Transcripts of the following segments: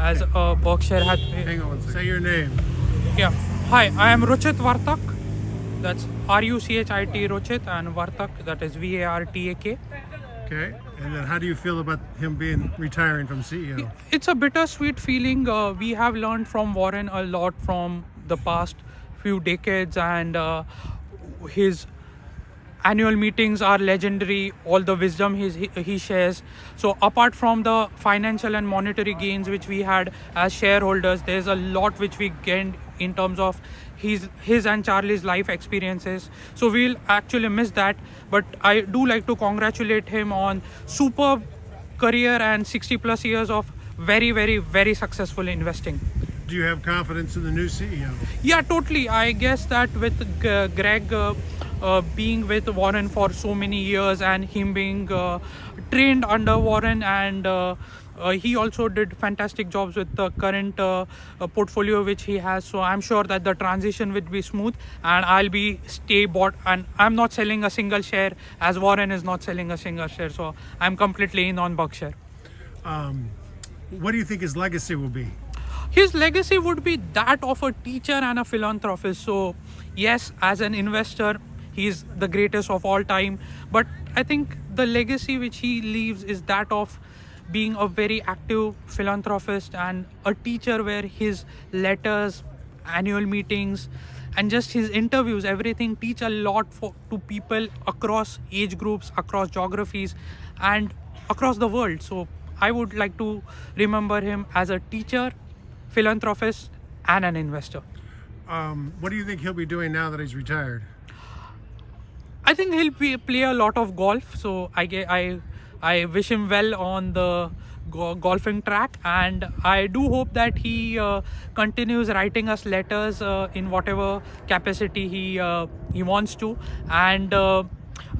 as a Berkshire Hathaway. Hang on, say your name. Yeah. Hi, I am Ruchit Vartak. That's Ruchit Rochit, and Vartak, that is Vartak. Okay, and then how do you feel about him retiring from CEO? It's a bittersweet feeling. We have learned from Warren a lot from the past few decades, and his annual meetings are legendary. All the wisdom he shares. So apart from the financial and monetary gains which we had as shareholders, there's a lot which we gained in terms of his and Charlie's life experiences. So we'll actually miss that, but I do like to congratulate him on superb career and 60 plus years of very, very, very successful investing. Do you have confidence in the new CEO? Yeah, totally. I guess that with Greg being with Warren for so many years, and him being trained under Warren, and he also did fantastic jobs with the current portfolio which he has. So I'm sure that the transition will be smooth, and I'll be stay bought, and I'm not selling a single share as Warren is not selling a single share. So I'm completely in on Berkshire. What do you think his legacy will be? His legacy would be that of a teacher and a philanthropist. So yes, as an investor, he's the greatest of all time. But I think the legacy which he leaves is that of being a very active philanthropist and a teacher, where his letters, annual meetings, and just his interviews, everything teach a lot to people across age groups, across geographies, and across the world. So I would like to remember him as a teacher, philanthropist, and an investor. What do you think he'll be doing now that he's retired? I think he'll play a lot of golf. So I wish him well on the golfing track, and I do hope that he continues writing us letters in whatever capacity he wants to, and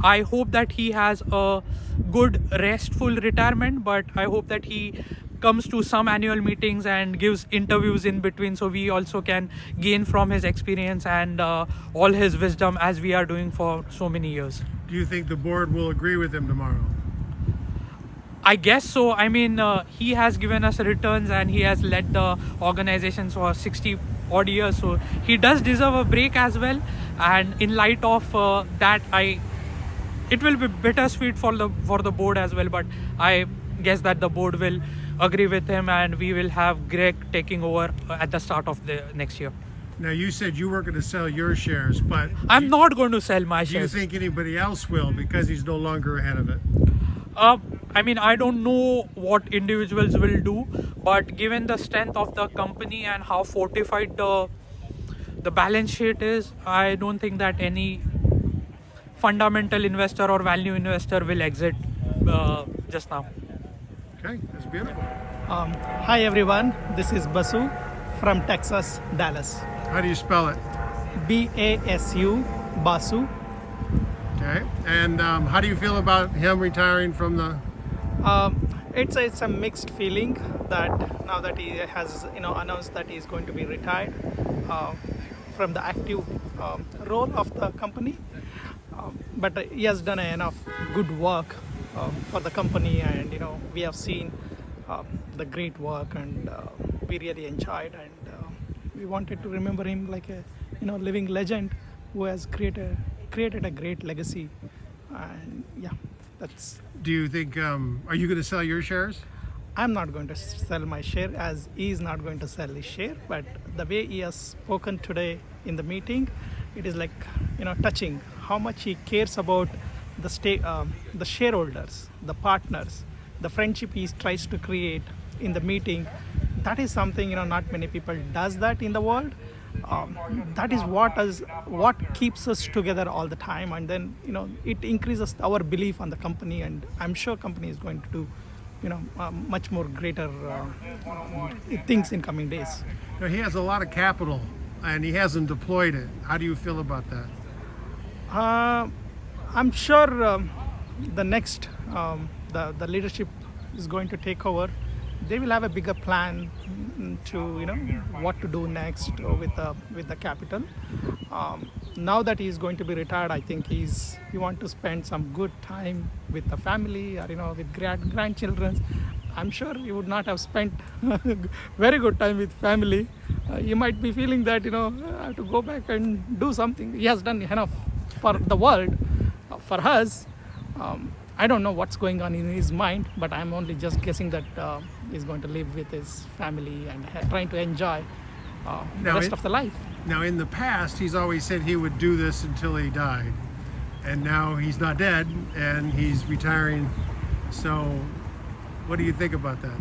I hope that he has a good restful retirement. But I hope that he comes to some annual meetings and gives interviews in between, so we also can gain from his experience and all his wisdom, as we are doing for so many years. Do you think the board will agree with him tomorrow? I guess so. I mean, he has given us returns, and he has led the organization for 60 odd years, so he does deserve a break as well. And in light of that, it will be bittersweet for the board as well, but I guess that the board will agree with him, and we will have Greg taking over at the start of the next year. Now, you said you weren't going to sell your shares, but I'm not going to sell my do you shares. think anybody else will, because he's no longer ahead of it? I mean, I don't know what individuals will do, but given the strength of the company and how fortified the balance sheet is, I don't think that any fundamental investor or value investor will exit just now. Okay, that's beautiful. Hi everyone, this is Basu from Texas, Dallas. How do you spell it? BASU, Basu. Okay, and how do you feel about him retiring from the? It's a mixed feeling that now that he has announced that he is going to be retired from the active role of the company, but he has done enough good work for the company, and we have seen the great work, and we really enjoyed, and we wanted to remember him like a living legend who has created a great legacy. And yeah, that's. Do you think? Are you going to sell your shares? I'm not going to sell my share, as he is not going to sell his share, but the way he has spoken today in the meeting, it is like touching how much he cares about the shareholders, the partners, the friendship he tries to create in the meeting. That is something not many people does that in the world. That is what keeps us together all the time, and then it increases our belief on the company, and I'm sure company is going to do much more greater things in coming days. He has a lot of capital, and he hasn't deployed it. How do you feel about that? I'm sure the next the leadership is going to take over. They will have a bigger plan to what to do next with the capital. Now that he is going to be retired, I think he want to spend some good time with the family, or with grandchildren. I'm sure he would not have spent very good time with family. He might be feeling that, I have to go back and do something. He has done enough for the world. For us, I don't know what's going on in his mind, but I'm only just guessing that he's going to live with his family and trying to enjoy the rest of the life. Now, in the past, he's always said he would do this until he died. And now he's not dead and he's retiring. So, what do you think about that?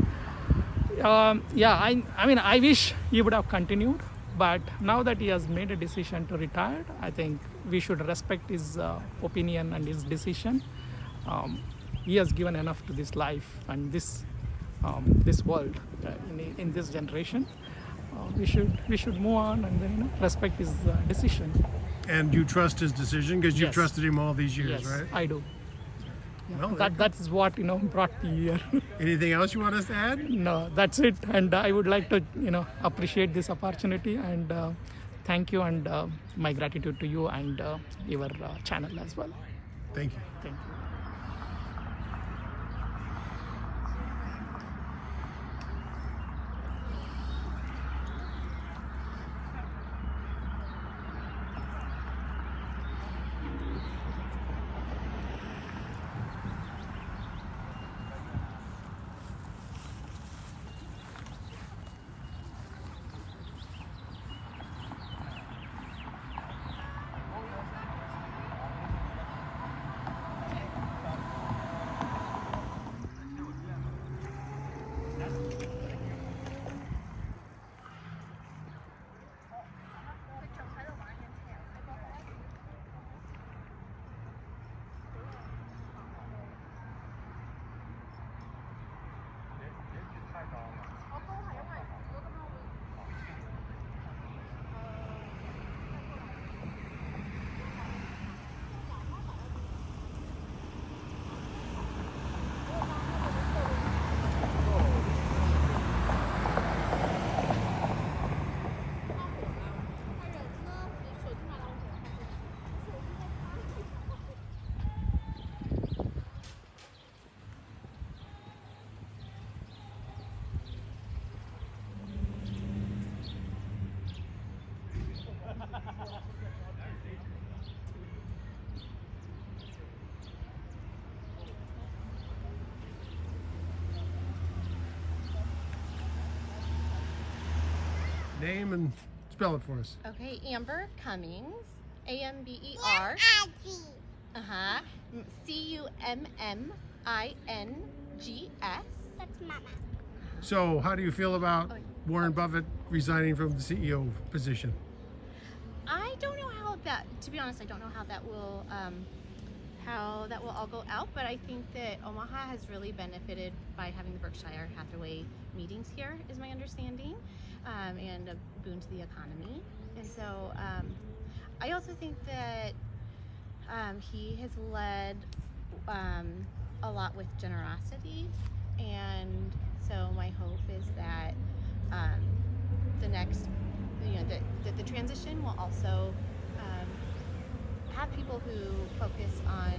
I mean, I wish he would have continued. But now that he has made a decision to retire, I think we should respect his opinion and his decision. He has given enough to this life and this world in this generation. We should move on and then respect his decision. And you trust his decision because you've Yes. trusted him all these years, Yes, right? I do. Well, That is what brought me here. anything else you want us to add? No, that's it. And I would like to appreciate this opportunity and thank you and my gratitude to you and your channel as well. Thank you. Thank you. Name and spell it for us. Okay, Amber Cummings, Amber. Cummings. That's Mama. So, how do you feel about Warren Buffett resigning from the CEO position? I don't know how that. To be honest, I don't know how that will all go out. But I think that Omaha has really benefited by having the Berkshire Hathaway meetings here, is my understanding, and a boon to the economy. And so, I also think that he has led a lot with generosity, and so my hope is that the next, that the transition will also have people who focus on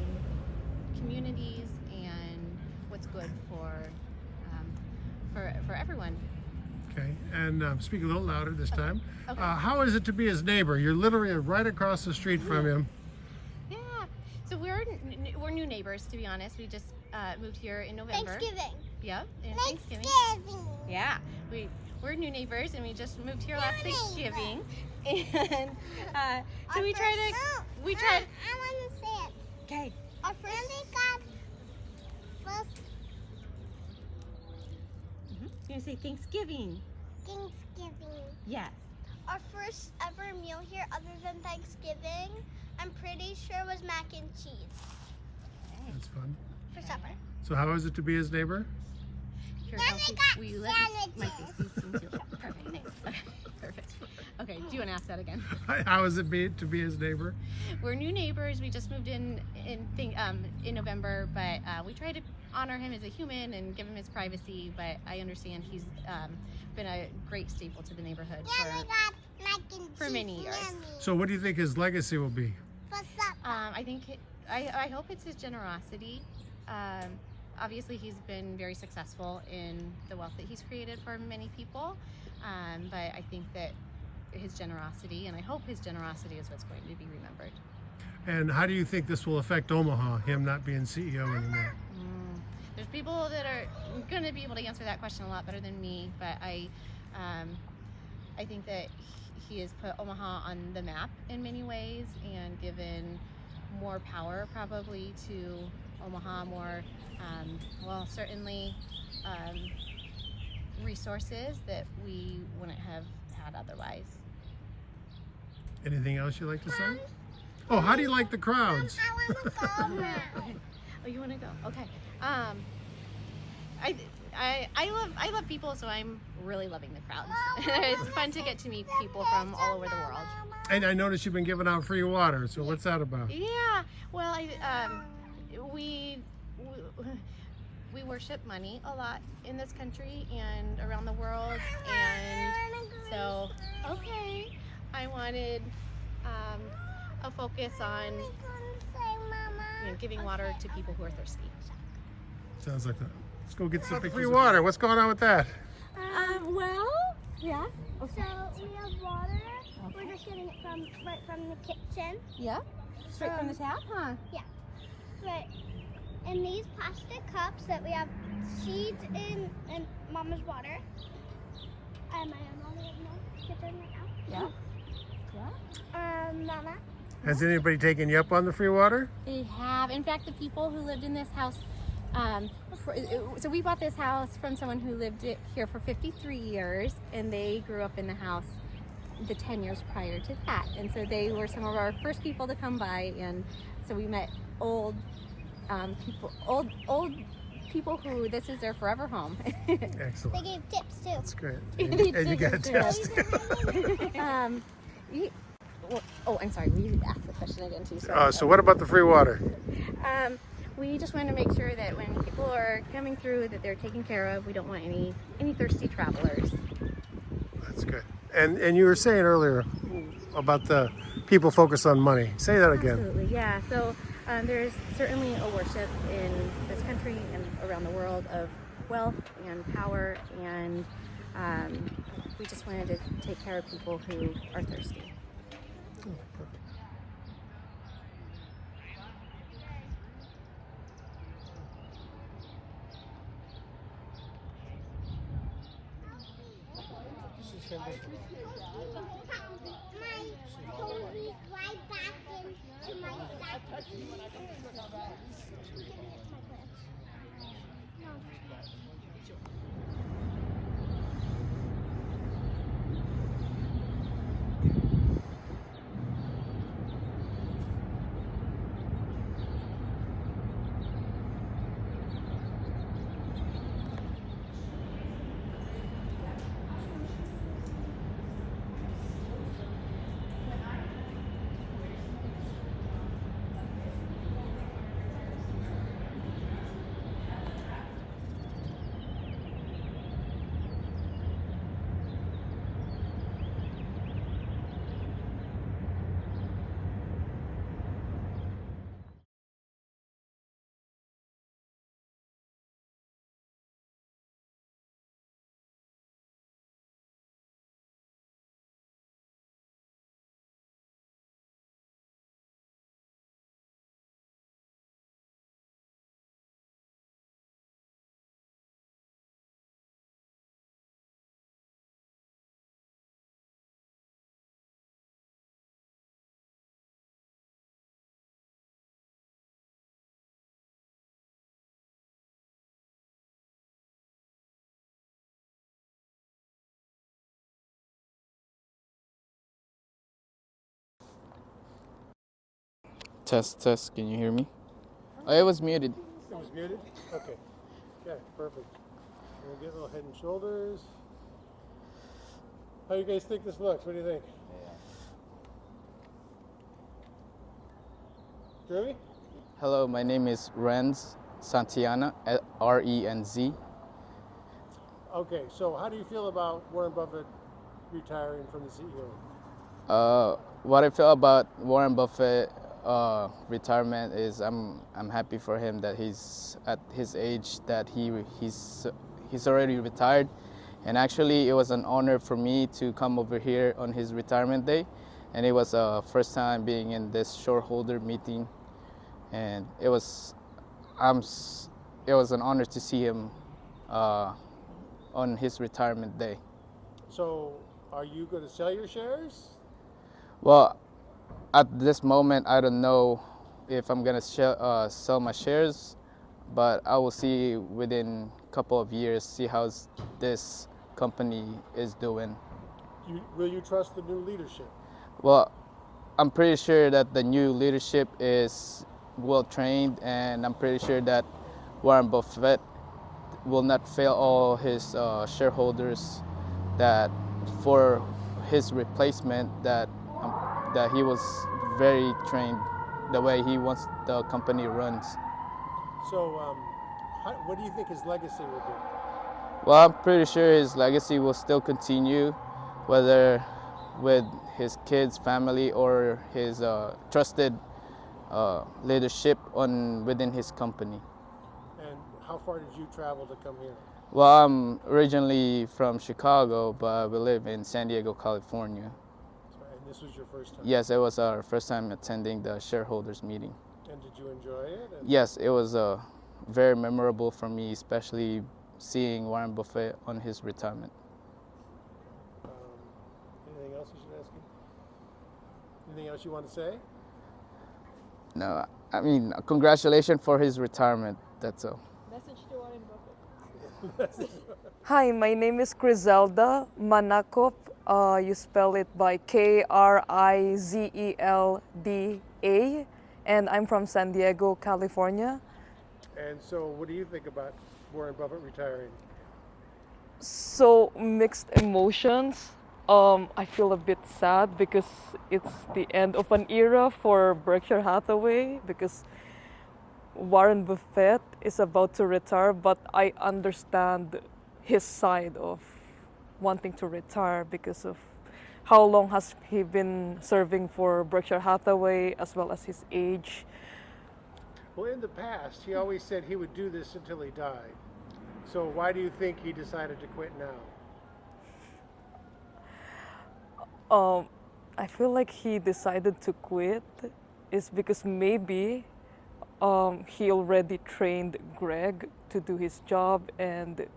communities and what's good for everyone. Okay, and speak a little louder this time. Okay. How is it to be his neighbor? You're literally right across the street from him. Yeah, so we're new neighbors, to be honest. We just moved here in November. Thanksgiving. Yep, and Thanksgiving. Thanksgiving. Yeah, we're new neighbors, and we just moved here last Thanksgiving, and so we tried. I want to say it. Okay. Our first got first You gonna say Thanksgiving? Thanksgiving. Yes. Our first ever meal here, other than Thanksgiving, I'm pretty sure was mac and cheese That's fun. for supper. So, how is it to be his neighbor? Here, Then Kelsey, we got will you let my face sandwiches. be seen too? Perfect. Thanks. Okay, perfect. Okay. Do you want to ask that again? How is it to be his neighbor? We're new neighbors. We just moved in November, but we try to honor him as a human and give him his privacy. But I understand he's been a great staple to the neighborhood Then we got mac and cheese. for many years. Yummy. So, what do you think his legacy will be? For supper. I think I hope it's his generosity. obviously he's been very successful in the wealth that he's created for many people, but I think that his generosity, and I hope his generosity, is what's going to be remembered. And how do you think this will affect Omaha, him not being CEO anymore? There's people that are going to be able to answer that question a lot better than me, but I think that he has put Omaha on the map in many ways and given more power probably to Omaha, more, certainly resources that we wouldn't have had otherwise. Anything else you'd like to say? Oh, how do you like the crowds? I want to go now. Oh, you want to go? Okay. I love people, so I'm really loving the crowds. It's fun to get to meet people from all over the world. And I noticed you've been giving out free water, so what's that about? Yeah. Well, we worship money a lot in this country and around the world, and so I wanted a focus on giving water to people who are thirsty. Sounds like that. Let's go get some free water. What's going on with that? Yeah. So we have water. We're just getting it right from the kitchen. Yeah. Straight from the tap, huh? Yeah. Right. In these plastic cups that we have seeds in and Mama's water. Am I on water in the kitchen right now? Yeah. Mama. Has anybody taken you up on the free water? They have. In fact, the people who lived in this house, so we bought this house from someone who lived here for 53 years, and they grew up in the house the 10 years prior to that. And so they were some of our first people to come by, and so we met old people who this is their forever home. Excellent. They gave tips too. That's great. They And you got did. tips. I'm sorry. We asked the question again too. Sorry. So what about the free water? We just want to make sure that when people are coming through, that they're taken care of. We don't want any thirsty travelers. That's good. And you were saying earlier about the people focus on money. Say that again. Absolutely, yeah. So there's certainly a worship in this country and around the world of wealth and power, and we just wanted to take care of people who are thirsty. My cozy right back into my sack. Test. Can you hear me? Oh, it was muted. It was muted? Okay. Okay, perfect. We'll get a little head and shoulders. How do you guys think this looks? What do you think? Jeremy? Hello, my name is Renz Santiana, Renz. Okay, so how do you feel about Warren Buffett retiring from the CEO? What I feel about Warren Buffett, retirement is I'm happy for him that he's at his age that he's already retired, and actually it was an honor for me to come over here on his retirement day, and it was first time being in this shareholder meeting, and it was an honor to see him on his retirement day. So, are you going to sell your shares? Well, at this moment, I don't know if I'm gonna sell my shares, but I will see within a couple of years, see how this company is doing. Will you trust the new leadership? Well, I'm pretty sure that the new leadership is well trained, and I'm pretty sure that Warren Buffett will not fail all his shareholders, that for his replacement that he was very trained the way he wants the company runs. So, what do you think his legacy will be? Well, I'm pretty sure his legacy will still continue, whether with his kids, family, or his trusted leadership within his company. And how far did you travel to come here? Well, I'm originally from Chicago, but we live in San Diego, California. And this was your first time? Yes, it was our first time attending the shareholders meeting. And did you enjoy it? Yes, it was very memorable for me, especially seeing Warren Buffett on his retirement. Anything else you should ask him? Anything else you want to say? No, I mean, congratulations for his retirement, that's all. Message to Warren Buffett. Hi, my name is Crizelda Manakop. You spell it by Krizelda, and I'm from San Diego, California. And so, what do you think about Warren Buffett retiring? So mixed emotions. I feel a bit sad because it's the end of an era for Berkshire Hathaway, because Warren Buffett is about to retire, but I understand his side of wanting to retire because of how long has he been serving for Berkshire Hathaway, as well as his age. Well, in the past, he always said he would do this until he died. So why do you think he decided to quit now? I feel like he decided to quit is because maybe he already trained Greg to do his job, and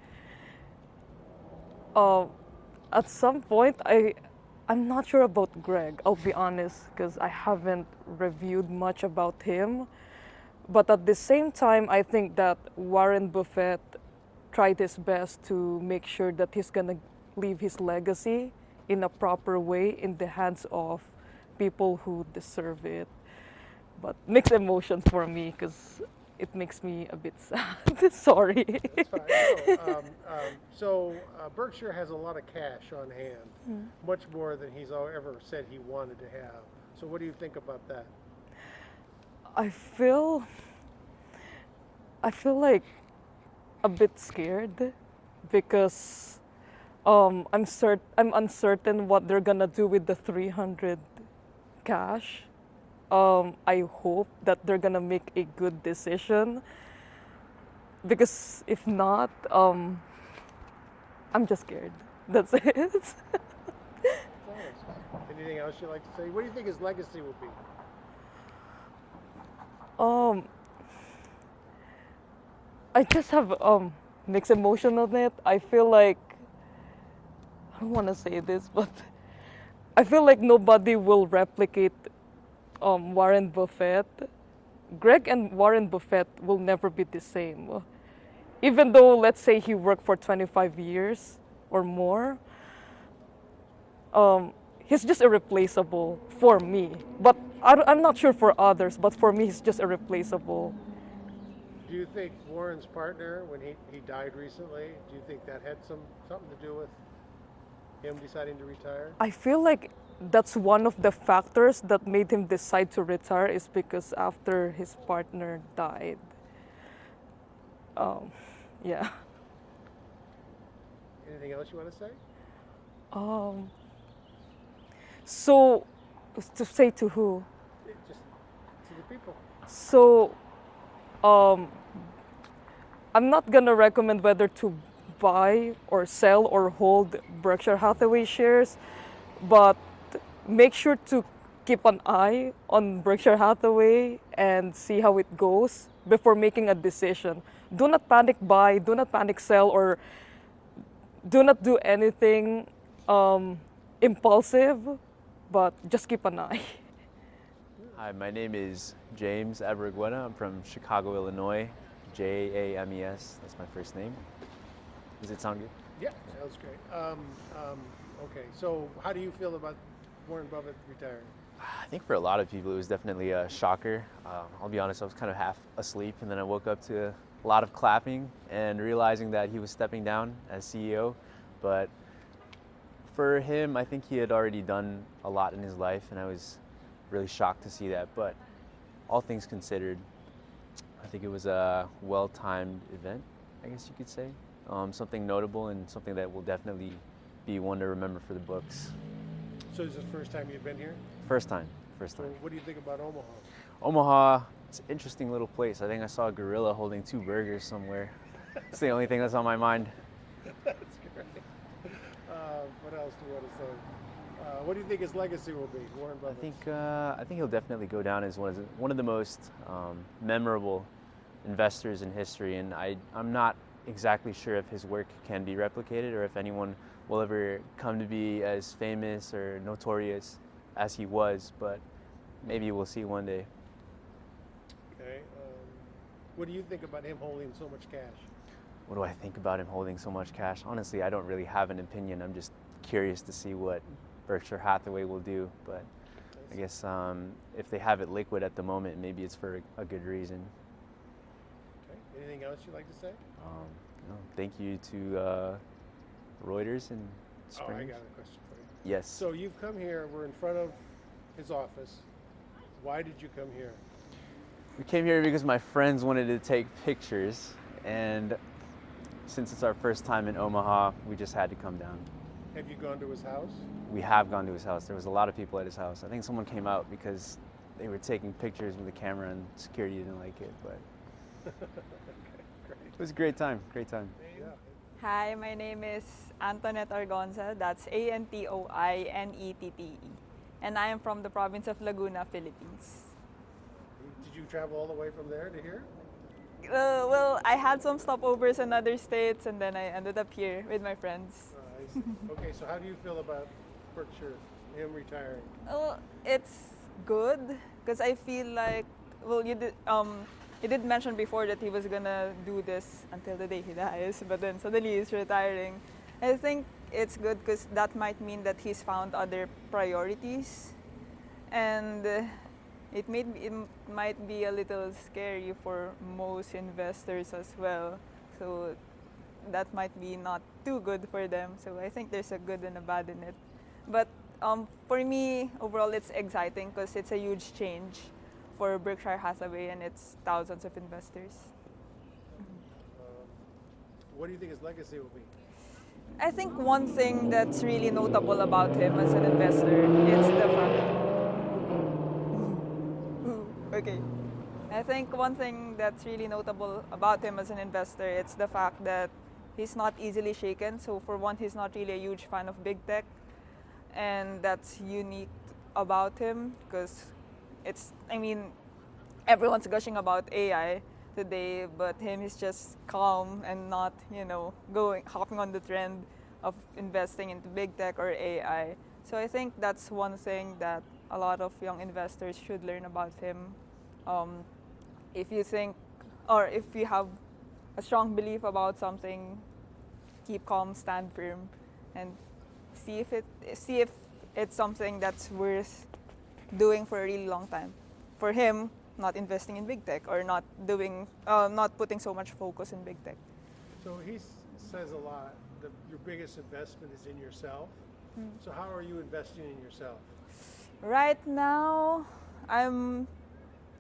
at some point I'm not sure about Greg, I'll be honest, because I haven't reviewed much about him. But at the same time, I think that Warren Buffett tried his best to make sure that he's gonna leave his legacy in a proper way in the hands of people who deserve it. But mixed emotions for me, because it makes me a bit sad. Sorry. That's fine. So Berkshire has a lot of cash on hand, much more than he's ever said he wanted to have. So what do you think about that? I feel like a bit scared because I'm uncertain what they're gonna do with the 300 cash. I hope that they're gonna make a good decision, because if not, I'm just scared. That's it. Anything else you'd like to say? What do you think his legacy will be? I just have mixed emotion on it. I feel like, I don't want to say this, but I feel like nobody will replicate Warren Buffett. Greg and Warren Buffett will never be the same. Even though, let's say he worked for 25 years or more, he's just irreplaceable for me. But I'm not sure for others, but for me, he's just irreplaceable. Do you think Warren's partner, when he died recently, do you think that had something to do with him deciding to retire? I feel like that's one of the factors that made him decide to retire, is because after his partner died. Yeah. Anything else you want to say? So, to say to who? Just people. So, um, I'm not gonna recommend whether to buy or sell or hold Berkshire Hathaway shares, but make sure to keep an eye on Berkshire Hathaway and see how it goes before making a decision. Do not panic buy, do not panic sell, or do not do anything impulsive, but just keep an eye. Hi, my name is James Aberguena. I'm from Chicago, Illinois. James, that's my first name. Does it sound good? Yeah, sounds great. Okay, so how do you feel about Warren Buffett retiring? I think for a lot of people it was definitely a shocker. I'll be honest, I was kind of half asleep and then I woke up to a lot of clapping and realizing that he was stepping down as CEO. But for him, I think he had already done a lot in his life and I was really shocked to see that. But all things considered, I think it was a well-timed event, I guess you could say. Something notable and something that will definitely be one to remember for the books. So is this the first time you've been here? First time. So what do you think about Omaha? Omaha, it's an interesting little place. I think I saw a gorilla holding 2 burgers somewhere. It's the only thing that's on my mind. That's great. What else do you want to say? What do you think his legacy will be, Warren Buffett? I think he'll definitely go down as one of the most memorable investors in history, and I'm not exactly sure if his work can be replicated or if anyone will ever come to be as famous or notorious as he was, but maybe we'll see one day. Okay. What do you think about him holding so much cash? What do I think about him holding so much cash? Honestly, I don't really have an opinion. I'm just curious to see what Berkshire Hathaway will do, but I guess if they have it liquid at the moment, maybe it's for a good reason. Okay. Anything else you'd like to say? No, thank you to Reuters and Oh, I Springs. got a question for you. Yes. So you've come here, we're in front of his office. Why did you come here? We came here because my friends wanted to take pictures, and since it's our first time in Omaha, we just had to come down. Have you gone to his house? We have gone to his house. There was a lot of people at his house. I think someone came out because they were taking pictures with the camera and security didn't like it, but it was a great time, great time. Yeah. Hi, my name is Antoinette Argonza. That's Antoinette. And I am from the province of Laguna, Philippines. Did you travel all the way from there to here? Well, I had some stopovers in other states and then I ended up here with my friends. I see. Okay, so how do you feel about Berkshire, him retiring? Well, it's good because I feel like, well, you did mention before that he was gonna do this until the day he dies, but then suddenly he's retiring. I think it's good because that might mean that he's found other priorities, and it might be a little scary for most investors as well. So that might be not too good for them. So I think there's a good and a bad in it. But for me, overall, it's exciting because it's a huge change for Berkshire Hathaway and its thousands of investors. What do you think his legacy will be? I think one thing that's really notable about him as an investor is the fact. Okay. I think one thing that's really notable about him as an investor, it's the fact that he's not easily shaken. So for one, he's not really a huge fan of big tech, and that's unique about him because everyone's gushing about AI today, but him is just calm and not, hopping on the trend of investing into big tech or AI. So I think that's one thing that a lot of young investors should learn about him. If you think, or if you have a strong belief about something, keep calm, stand firm, and see if it's something that's worth doing for a really long time. For him, not investing in big tech or not putting so much focus in big tech. So he says a lot that your biggest investment is in yourself. So how are you investing in yourself? Right now, I'm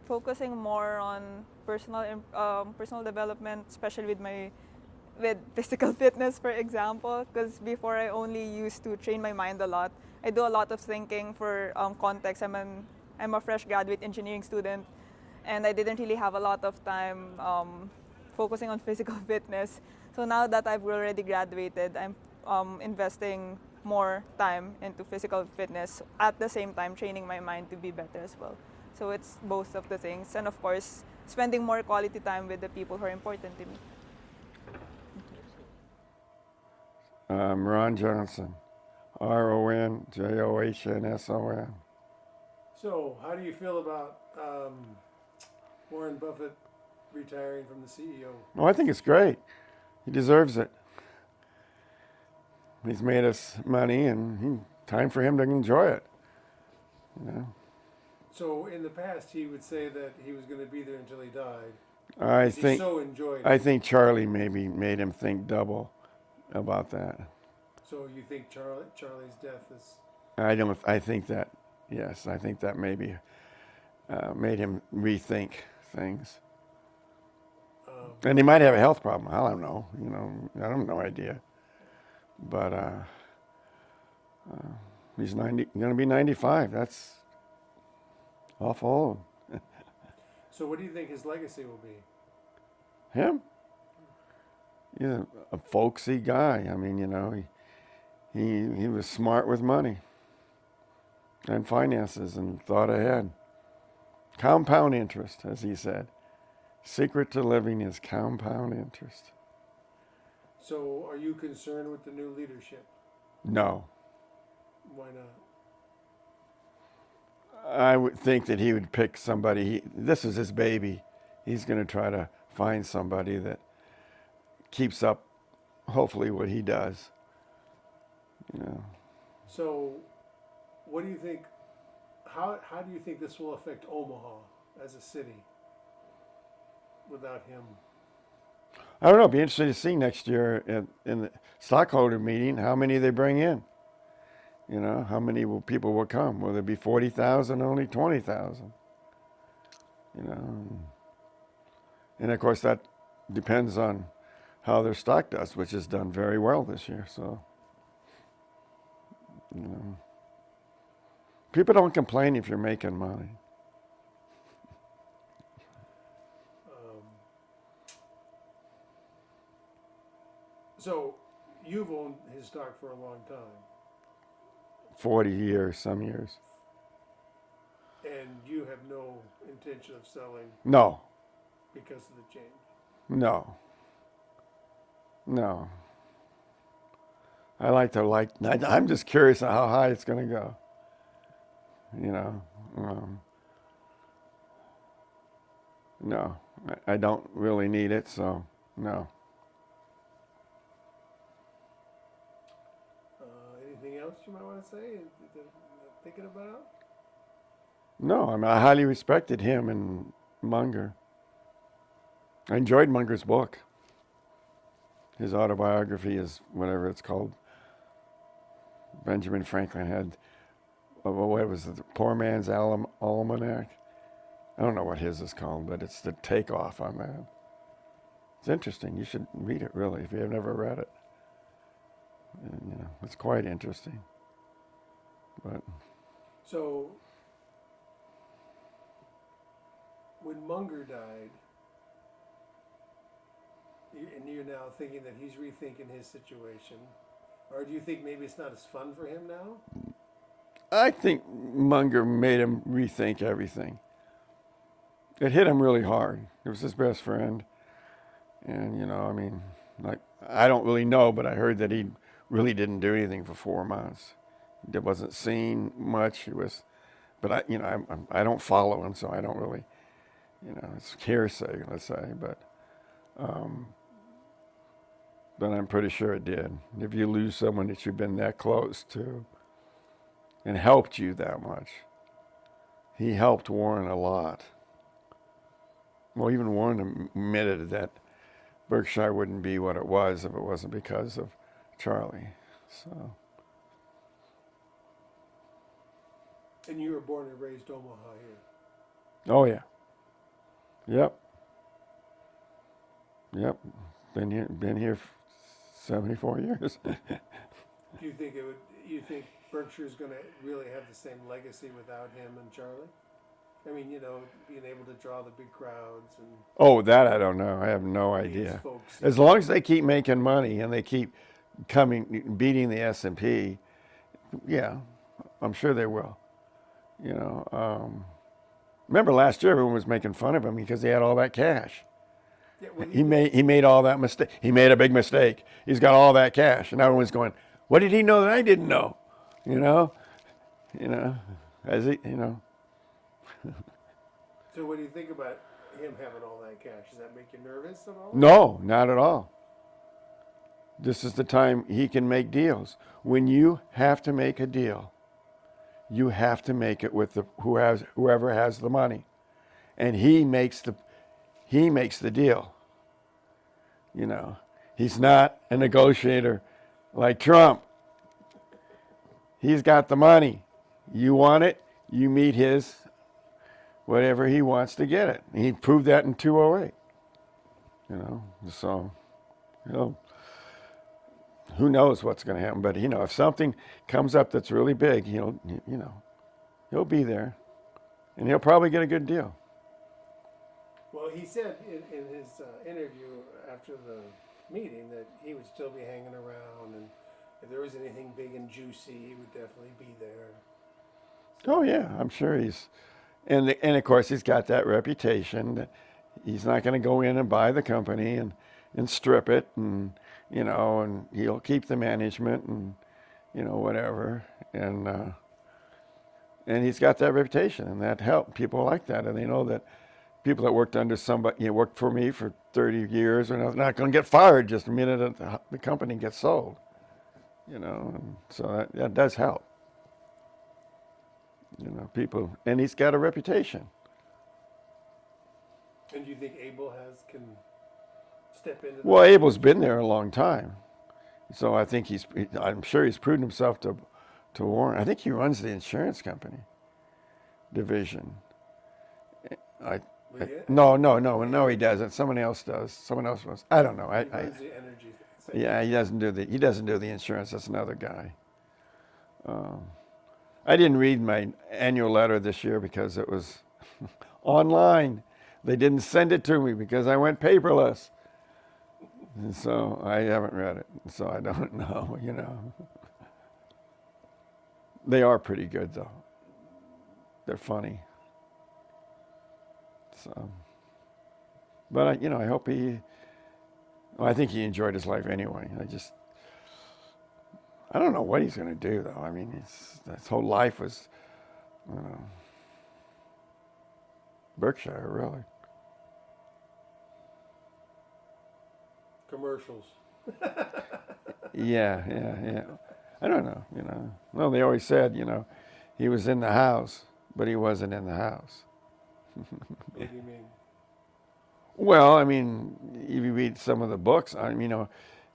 focusing more on personal development, especially with physical fitness, for example. Because before I only used to train my mind a lot. I do a lot of thinking for context. I'm a fresh graduate engineering student, and I didn't really have a lot of time focusing on physical fitness. So now that I've already graduated, I'm investing more time into physical fitness, at the same time training my mind to be better as well. So it's both of the things, and of course, spending more quality time with the people who are important to me. Ron Johnson, RONJOHNSON. So, how do you feel about Warren Buffett retiring from the CEO? Oh, I think it's great. He deserves it. He's made us money, and time for him to enjoy it. You know? So, in the past, he would say that he was going to be there until he died. I He so enjoyed it. I think Charlie maybe made him think double about that. So, you think Charlie's death is? I think that, yes, I think that maybe made him rethink things. And he might have a health problem. I don't know. You know, I have no idea. But he's going to be 95. That's awful old. So, what do you think his legacy will be? Him? He's a folksy guy. I mean, you know, he was smart with money and finances and thought ahead. Compound interest, as he said. Secret to living is compound interest. So, are you concerned with the new leadership? No. Why not? I would think that he would pick somebody. This is his baby. He's going to try to find somebody that keeps up, hopefully, what he does. You know. So, what do you think? How do you think this will affect Omaha as a city without him? I don't know. It'd be interesting to see next year in the stockholder meeting how many they bring in. You know, how many people will come? Will there be 40,000, only 20,000? You know, and of course that depends on how their stock does, which has done very well this year. So, you know, people don't complain if you're making money. So, you've owned his stock for a long time. 40 years, some years. And you have no intention of selling No, because of the change? no. I'm just curious how high it's going to go. You know, no, I don't really need it, so no. Anything else you might want to say? Thinking about? No, I mean, I highly respected him and Munger. I enjoyed Munger's book. His autobiography is whatever it's called. Benjamin Franklin had, what was it, the Poor Man's Almanac? I don't know what his is called, but it's the takeoff on that. It's interesting. You should read it, really, if you have never read it. And, you know, it's quite interesting. But So, when Munger died, and you're now thinking that he's rethinking his situation, or do you think maybe it's not as fun for him now? I think Munger made him rethink everything. It hit him really hard. It was his best friend. And, you know, I mean, like, I don't really know, but I heard that he really didn't do anything for 4 months. He wasn't seen much. He was, but I don't follow him, so I don't really, you know, it's hearsay, let's say, but I'm pretty sure it did. If you lose someone that you've been that close to and helped you that much, he helped Warren a lot. Well, even Warren admitted that Berkshire wouldn't be what it was if it wasn't because of Charlie. So. And you were born and raised Omaha here. Oh yeah. Yep. Been here 74 years. Do you think you think Berkshire's going to really have the same legacy without him and Charlie? I mean, you know, being able to draw the big crowds and Oh, that I don't know. I have no these idea. folks. As long as they keep making money and they keep beating the S&P, yeah, I'm sure they will. You know, remember last year everyone was making fun of him because he had all that cash. Yeah, well, He made all that mistake. He made a big mistake. He's got all that cash, and everyone's going, "What did he know that I didn't know?" You know, as he, you know. So what do you think about him having all that cash? Does that make you nervous at all? No, not at all. This is the time he can make deals. When you have to make a deal, you have to make it with whoever has the money, and he makes the deal. You know, he's not a negotiator like Trump. He's got the money. You want it, you meet his whatever he wants to get it. He proved that in 2008. You know, so who knows what's going to happen? But if something comes up that's really big, he'll be there, and he'll probably get a good deal. Well, he said in his interview after the meeting that he would still be hanging around, and if there was anything big and juicy, he would definitely be there. Oh yeah, I'm sure and of course he's got that reputation that he's not going to go in and buy the company and strip it, and and he'll keep the management and whatever, and he's got that reputation, and that helped. People like that, and they know that people that worked under somebody, worked for me for 30 years, are not going to get fired just a minute that the company gets sold. And so that does help. People, and he's got a reputation. And do you think Abel can step into? Well, Abel's been there a long time, so I think I'm sure he's proven himself to Warren. I think he runs the insurance company division. No, he doesn't. Someone else does. Someone else was. I don't know. He runs the energy thing. Yeah, he doesn't do the insurance. That's another guy. I didn't read my annual letter this year because it was online. They didn't send it to me because I went paperless. And so I haven't read it. So I don't know, They are pretty good, though. They're funny. So, but I hope I think he enjoyed his life anyway. I don't know what he's going to do, though. I mean, his whole life was, Berkshire, really. Commercials. Yeah. I don't know, Well, they always said, he was in the house, but he wasn't in the house. What do you mean? Well, I mean, if you read some of the books,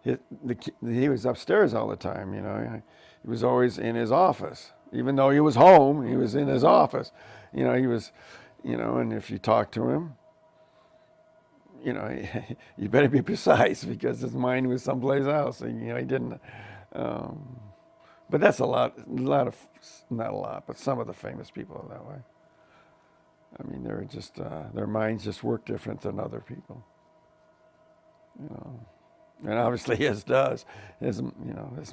he was upstairs all the time, He was always in his office. Even though he was home, he was in his office. He was, and if you talk to him, you better be precise because his mind was someplace else. He didn't. But that's not a lot, but some of the famous people are that way. I mean, they're just, their minds just work different than other people. And obviously his does. His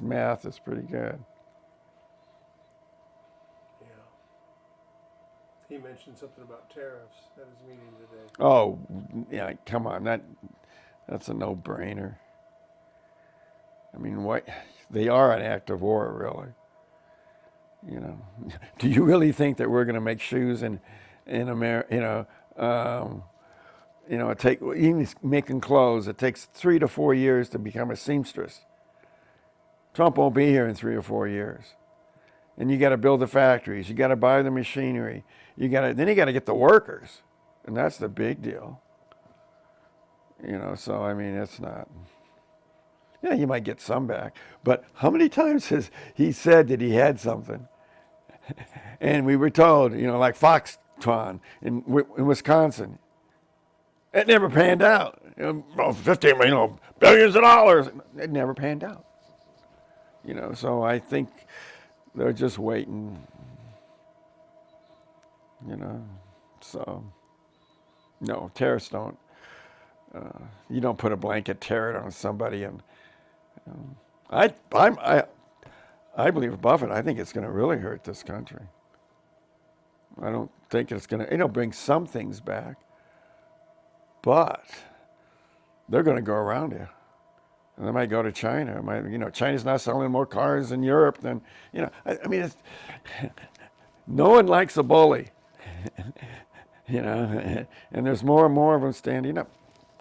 math is pretty good. Yeah. He mentioned something about tariffs at his meeting today. Oh, yeah, come on. That's a no-brainer. I mean, they are an act of war, really. Do you really think that we're going to make shoes in America? Even making clothes, it takes 3 to 4 years to become a seamstress. Trump won't be here in 3 or 4 years. And you got to build the factories. You got to buy the machinery. Then you got to get the workers, and that's the big deal. So I mean, it's not. Yeah, you might get some back, but how many times has he said that he had something? And we were told, like Foxtron in Wisconsin, it never panned out. 15, billions of dollars. It never panned out. So I think they're just waiting, So, no, terrorists don't. You don't put a blanket terror on somebody. And I believe Buffett. I think it's going to really hurt this country. I don't think it's going to. It'll bring some things back, but they're going to go around you. And they might go to China. China's not selling more cars in Europe than, I mean, no one likes a bully, and there's more and more of them standing up.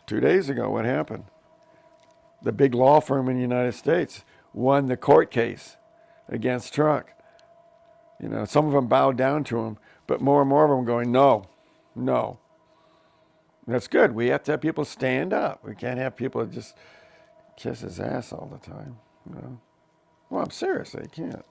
2 days ago, what happened? The big law firm in the United States won the court case against Trump. Some of them bowed down to him, but more and more of them going, no. That's good. We have to have people stand up. We can't have people just kiss his ass all the time. Well, I'm serious. They can't.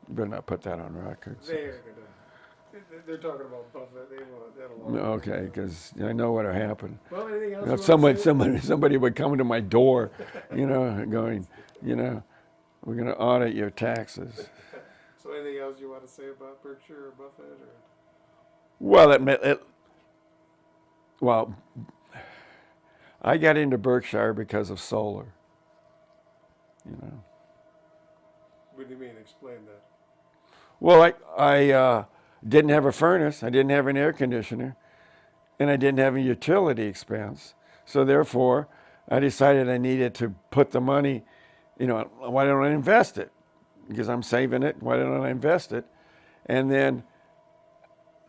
You better not put that on records. They're talking about Buffett. They want that alone. Okay, because I know what'll happen. Well, anything else? If somebody would come to my door, going, we're going to audit your taxes. So, anything else you want to say about Berkshire or Buffett? Or? Well, I got into Berkshire because of solar. What do you mean? Explain that. Well, I didn't have a furnace, I didn't have an air conditioner, and I didn't have a utility expense. So therefore, I decided I needed to put the money, why don't I invest it? Because I'm saving it, why don't I invest it? And then,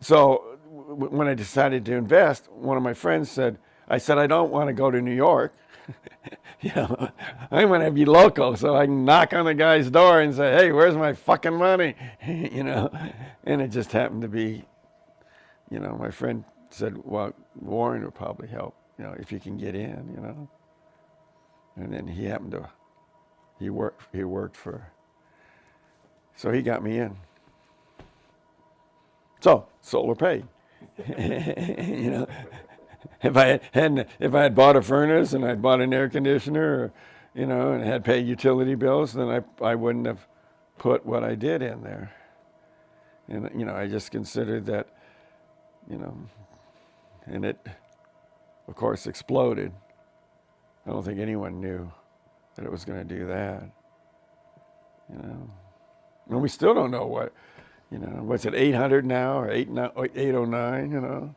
so when I decided to invest, one of my friends said, I don't want to go to New York. I want to be local so I can knock on the guy's door and say, hey, where's my fucking money? And it just happened to be, my friend said, well, Warren would probably help, if you can get in, And then he happened to, he worked for, so he got me in. So, solar paid. If I had bought a furnace and I'd bought an air conditioner, and had paid utility bills, then I wouldn't have put what I did in there. And I just considered that, and it, of course, exploded. I don't think anyone knew that it was going to do that. And we still don't know what, what's it, 800 now or 809,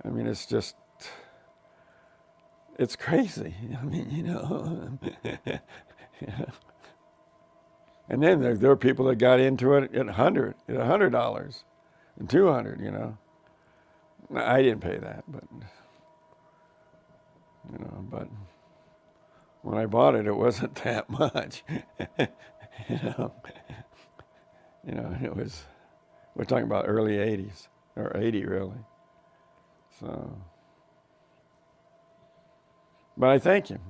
I mean, it's just, it's crazy. I mean, And then there are people that got into it at $100, and $200, I didn't pay that, but, but when I bought it, it wasn't that much. It was, we're talking about early 80s, or 80 really. So, but I thank him.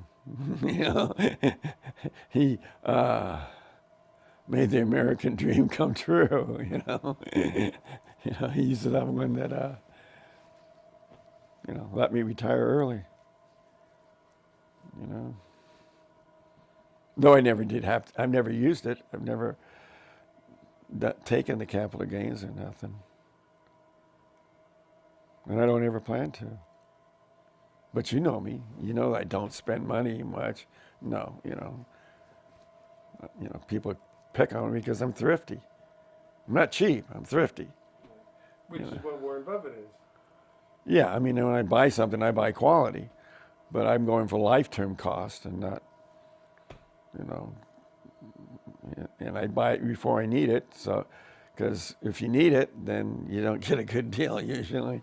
He made the American dream come true. He's the one that let me retire early. Though I never did have. I've never used it. I've never taken the capital gains or nothing. And I don't ever plan to. But you know me. You know I don't spend money much. No, people pick on me because I'm thrifty. I'm not cheap. I'm thrifty. Which is what Warren Buffett is. Yeah, I mean, when I buy something, I buy quality. But I'm going for lifetime cost and not, and I buy it before I need it. So, because if you need it, then you don't get a good deal usually,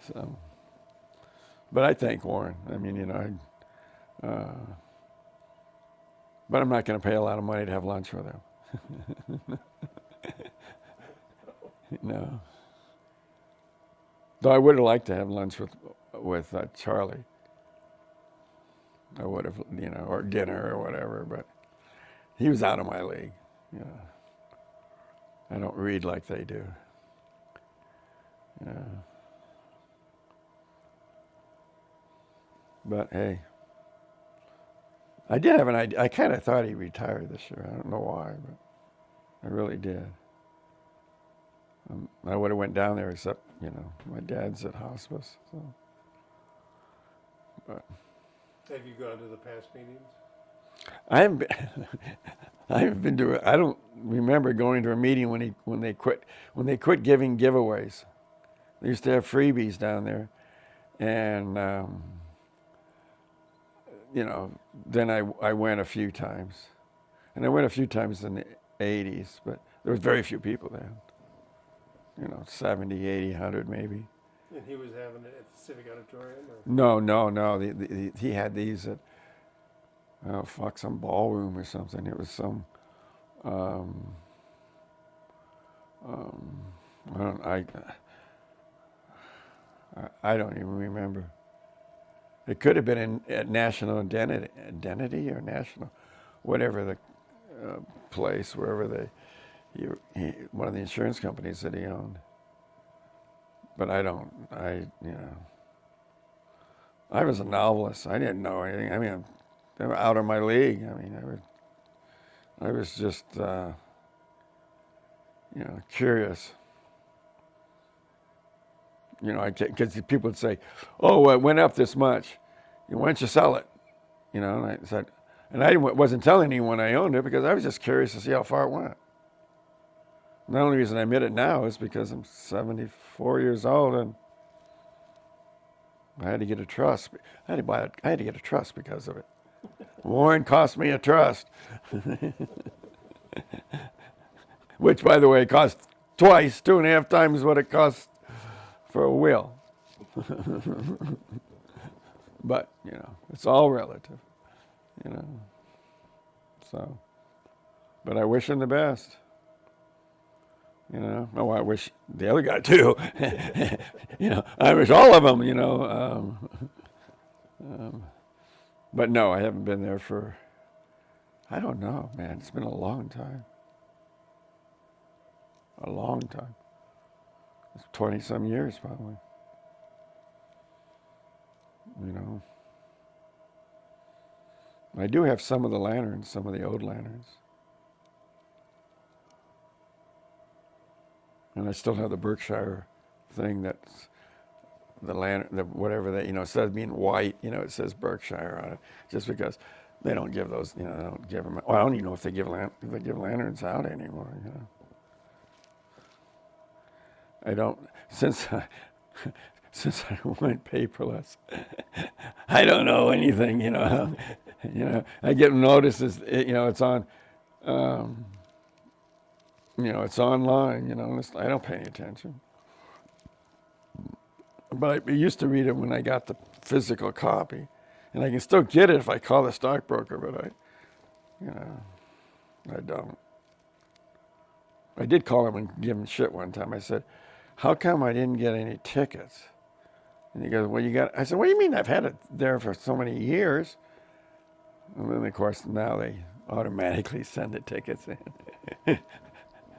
So, but I thank Warren. I mean, but I'm not going to pay a lot of money to have lunch with him. No. Though I would have liked to have lunch with Charlie. I would have, or dinner or whatever, but he was out of my league. I don't read like they do. But hey, I did have an idea. I kind of thought he retired this year. I don't know why, but I really did. I would have went down there, except my dad's at hospice. So, but Have you gone to the past meetings? I haven't been, I haven't been to. I don't remember going to a meeting when they quit giving giveaways. They used to have freebies down there, and then I went a few times, and I went a few times in the '80s, but there was very few people there. 70, 80, 100 maybe. And he was having it at the Civic Auditorium? Or? No. He had these at some ballroom or something. It was some. I don't even remember. It could have been at National Identity or National, whatever the place, wherever one of the insurance companies that he owned. But I was a novelist. I didn't know anything. I mean, they were out of my league. I mean, I was just, curious. Because people would say, "Oh, it went up this much. Why don't you sell it?" And I said, and I wasn't telling anyone I owned it because I was just curious to see how far it went. And the only reason I admit it now is because I'm 74 years old and I had to get a trust. I had to get a trust because of it. Warren cost me a trust, which, by the way, cost twice, 2.5 times what it cost for a will. But, it's all relative, So, but I wish him the best. Oh, I wish the other guy too. I wish all of them, But no, I haven't been there for, I don't know, man. It's been a long time. A long time. It's 20-some years probably. I do have some of the lanterns, some of the old lanterns. And I still have the Berkshire thing that's the lantern, whatever that, instead of being white, it says Berkshire on it, just because they don't give those, they don't give them, well, I don't even know if they give lanterns out anymore, I don't, since I went paperless, I don't know anything, I get notices, it's on, it's online, I don't pay any attention. But I used to read it when I got the physical copy. And I can still get it if I call the stockbroker, but I don't. I did call him and give him shit one time. I said, "How come I didn't get any tickets?" And he goes, "Well, you got," I said, "What do you mean? I've had it there for so many years." And then, of course, now they automatically send the tickets in.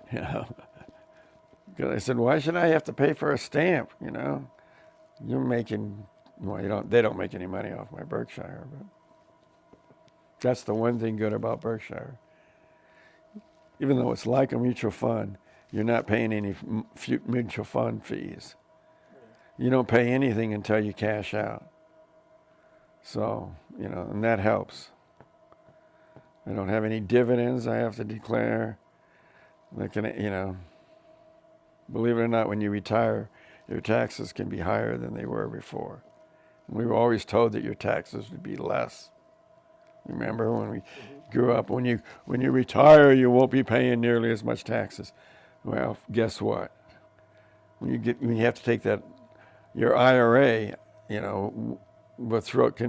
Because I said, "Why should I have to pay for a stamp, You're making, they don't make any money off my Berkshire, but that's the one thing good about Berkshire. Even though it's like a mutual fund, you're not paying any mutual fund fees. You don't pay anything until you cash out. So, and that helps. I don't have any dividends I have to declare. Believe it or not, when you retire, your taxes can be higher than they were before. We were always told that your taxes would be less. Remember when we grew up, when you retire, you won't be paying nearly as much taxes. Well, guess what? When you have to take that, your IRA, can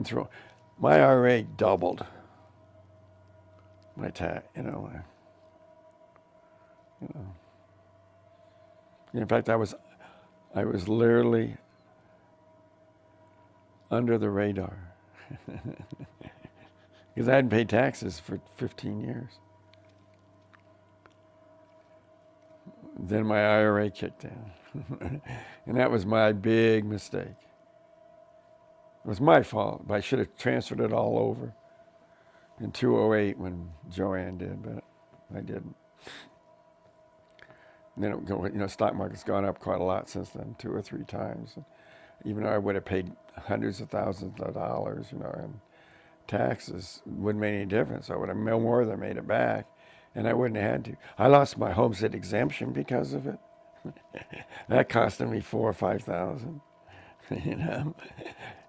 throw. My IRA doubled. My tax, In fact, I was literally under the radar because I hadn't paid taxes for 15 years. Then my IRA kicked in, and that was my big mistake. It was my fault. I should have transferred it all over in 2008 when Joanne did, but I didn't. They don't go, stock market's gone up quite a lot since then, 2 or 3 times. Even though I would have paid hundreds of thousands of dollars, in taxes, wouldn't make any difference. I would have more than made it back, and I wouldn't have had to. I lost my homestead exemption because of it. That costed me $4,000 or $5,000.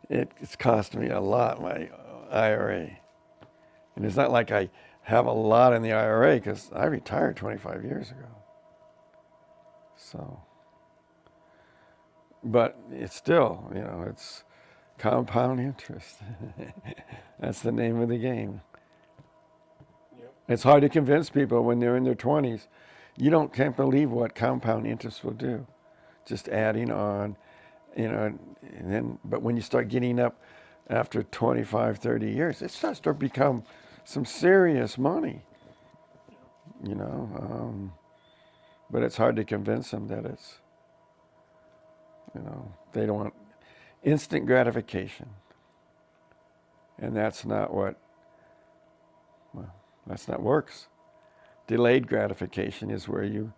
It's cost me a lot, my IRA. And it's not like I have a lot in the IRA because I retired 25 years ago. So, but it's still, it's compound interest. That's the name of the game. Yep. It's hard to convince people when they're in their 20s. Can't believe what compound interest will do. Just adding on, and then, but when you start getting up after 25, 30 years, it starts to become some serious money, but it's hard to convince them that it's, they don't want instant gratification. And that's not what works. Delayed gratification is where you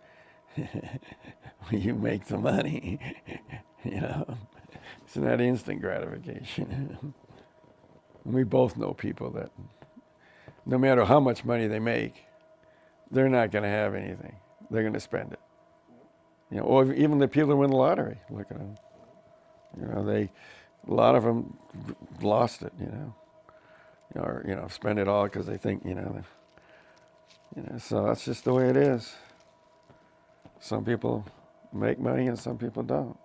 make the money, It's not instant gratification. We both know people that no matter how much money they make, they're not going to have anything. They're going to spend it. Or even the people who win the lottery. Look at them. A lot of them lost it. Or spend it all because they think So that's just the way it is. Some people make money and some people don't.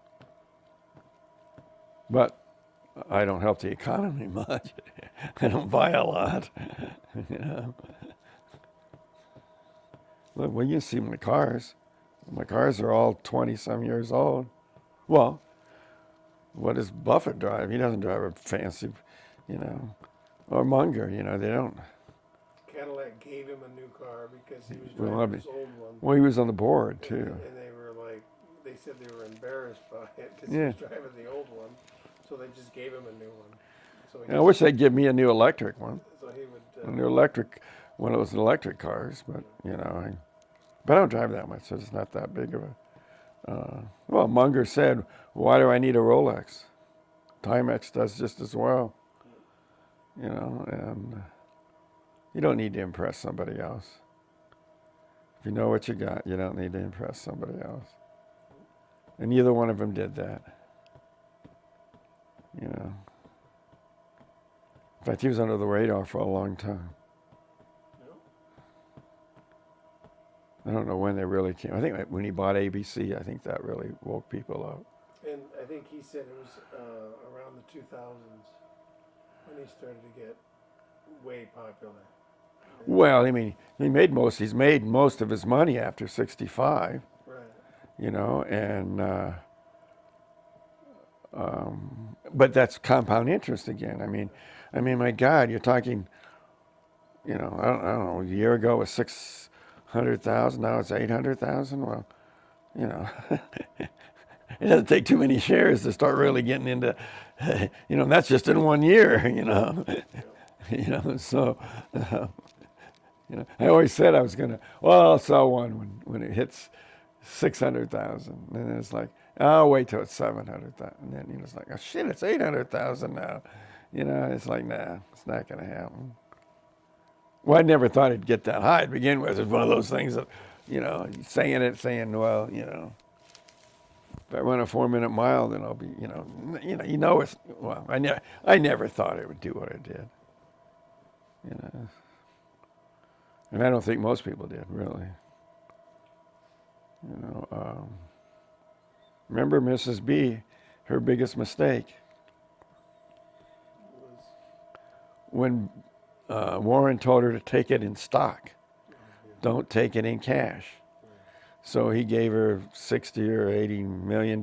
But I don't help the economy much. I don't buy a lot. Look, well, you see my cars. My cars are all 20-some years old. Well, what does Buffett drive? He doesn't drive a fancy, or Munger, they don't. Cadillac gave him a new car because he was driving his old one. Well, he was on the board, too. And they said they were embarrassed by it because he was driving the old one. So they just gave him a new one. So I wish they'd give me a new electric one. So he would. A new electric, one of those electric cars, but, but I don't drive that much, so it's not that big of a. Well, Munger said, why do I need a Rolex? Timex does just as well. And you don't need to impress somebody else. If you know what you got, you don't need to impress somebody else. And neither one of them did that. In fact, he was under the radar for a long time. I don't know when they really came. I think when he bought ABC, I think that really woke people up. And I think he said it was around the 2000s when he started to get way popular. Well, I mean, he's made most of his money after 65. Right. And but that's compound interest again. I mean, my God, you're talking, I don't know, a year ago it was 600,000, now it's 800,000. Well, it doesn't take too many shares to start really getting into, that's just in 1 year, So, I always said I was I'll sell one when it hits 600,000, and then it's like, I'll wait till it's 700,000, and then it's like, oh shit, it's 800,000 now. It's like, nah, it's not going to happen. Well, I never thought it'd get that high to begin with. It's one of those things that, saying, well, if I run a 4-minute mile, then I'll be, it's, well, I never thought it would do what it did. And I don't think most people did, really. Remember Mrs. B, her biggest mistake? When Warren told her to take it in stock. Don't take it in cash. So he gave her $60 or $80 million.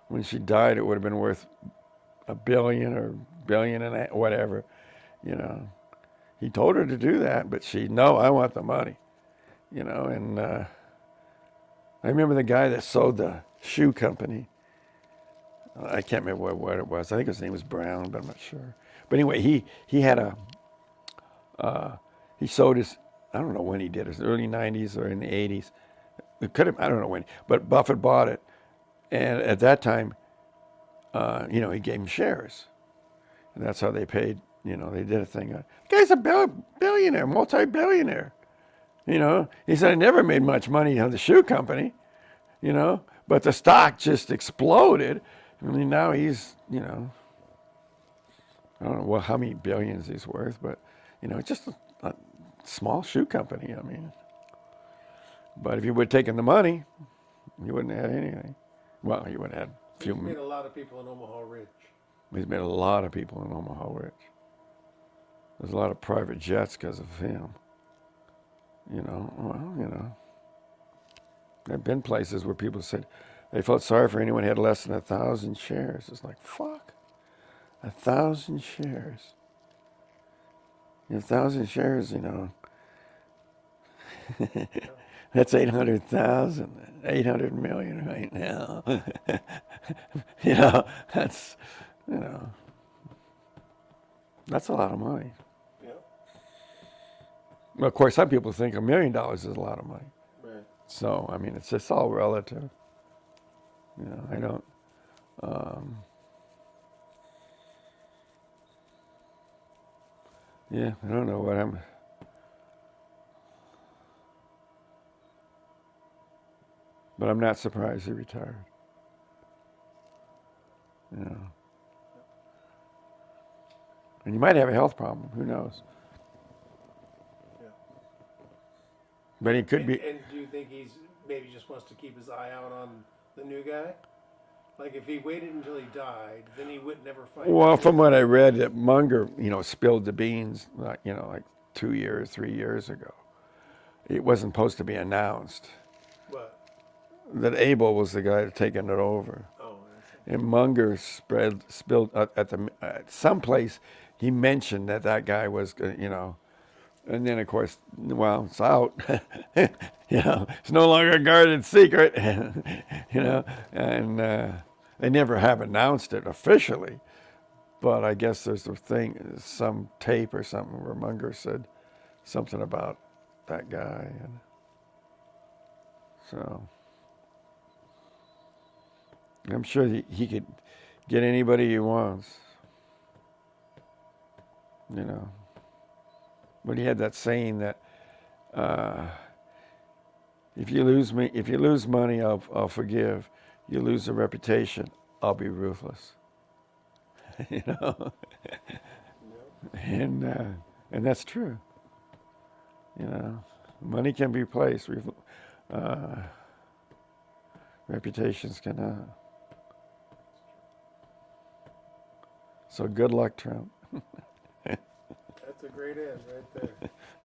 When she died, it would have been worth $1 billion or $1 billion and whatever, He told her to do that, but no, I want the money, And I remember the guy that sold the shoe company. I can't remember what it was. I think his name was Brown, but I'm not sure. But anyway, he had he sold his, I don't know when he did it, early 90s or in the 80s, it could have, I don't know when, but Buffett bought it. And at that time, he gave him shares. And that's how they paid, they did a thing. The guy's a billionaire, multi-billionaire. He said, I never made much money on the shoe company, but the stock just exploded. I mean, now he's, I don't know how many billions he's worth, but, just a small shoe company, I mean. But if you would have taken the money, you wouldn't have had anything. Well, you would have had a few. He's made a lot of people in Omaha rich. He's made a lot of people in Omaha rich. There's a lot of private jets because of him. There have been places where people said they felt sorry for anyone who had less than 1,000 shares. It's like, fuck, 1,000 shares. 1,000 shares, that's 800,000, 800 million right now. That's, that's a lot of money. Yeah. Well, of course, some people think $1 million is a lot of money. Right. So, I mean, it's just all relative. I don't, I don't know what I'm, but I'm not surprised he retired. And you might have a health problem, who knows? Yeah. But he could be. And do you think he's maybe just wants to keep his eye out on the new guy? Like if he waited until he died, then he would never find. Well, from what I read, that Munger, spilled the beans, like 2 years, 3 years ago. It wasn't supposed to be announced. What? That Abel was the guy taking it over. Oh, and Munger spilled at some place. He mentioned that guy was, and then of course, well, it's out. It's no longer a guarded secret. And they never have announced it officially, but I guess there's some tape or something where Munger said something about that guy, and so. I'm sure he could get anybody he wants, But he had that saying that if you lose money, I'll forgive. You lose a reputation, I'll be ruthless. And that's true. Money can be replaced. Reputations cannot. So good luck, Trump. that's a great end right there.